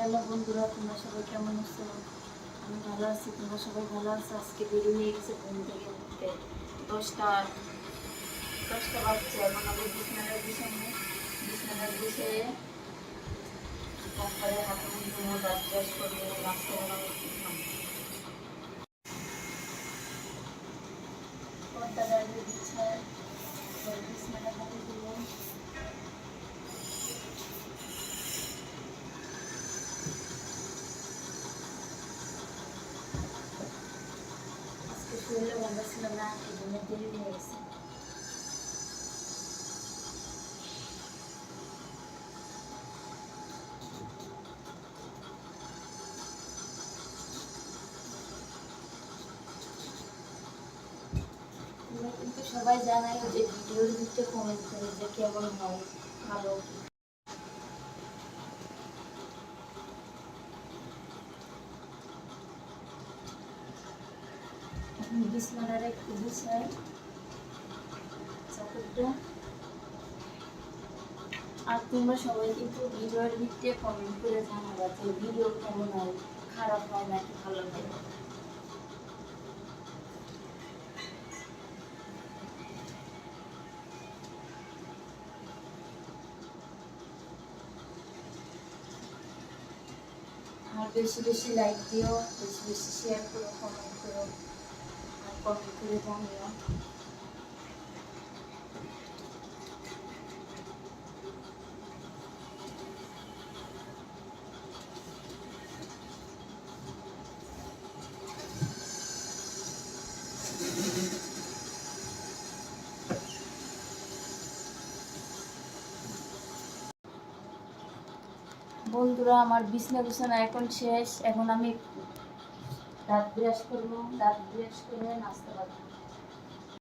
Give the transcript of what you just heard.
Hello বন্ধুরা, তোমরা সবাই কেমন আছো? আমি ভালো আছি, তোমরা সবাই ভালো আছো? আজকে বেরিয়ে হয়ে গেছে ঘুম থেকে উঠতে 10টা 10টা বাজছে। এখন আমি বিছানার বিষয়ে তারপরে হাতে মুখ ধুবো, দাঁত ব্রাশ করবো, নাস্তা বানাবো, উঠলাম। পর্দা গাড়িতে বিছায় বিছানাটা হাতে দিলাম। আজকে শরীরে ভালো ছিল না, এই জন্য দেরি হয়ে গেছে। তোমরা কিন্তু সবাই জানাই যে ভিডিওর ভিতরে কমেন্ট করে যে কেমন হয়, ভালো কি। বিছানার একটু বিছাই চাদরটা। আর তোমরা সবাই কিন্তু ভিডিওর ভিতরে কমেন্ট করে জানাবা যে ভিডিও কেমন হয়, খারাপ হয় নাকি ভালো হয়। আর বেশি বেশি লাইক দিও, বেশি বেশি শেয়ার করো, কমেন্ট করো, আর কমেন্ট করে জানিও। বন্ধুরা, আমার বিছানা এখন শেষ। এখন আমি দাঁত ব্রাশ করবো, দাঁত ব্রাশ করে নাস্তা বানাবো।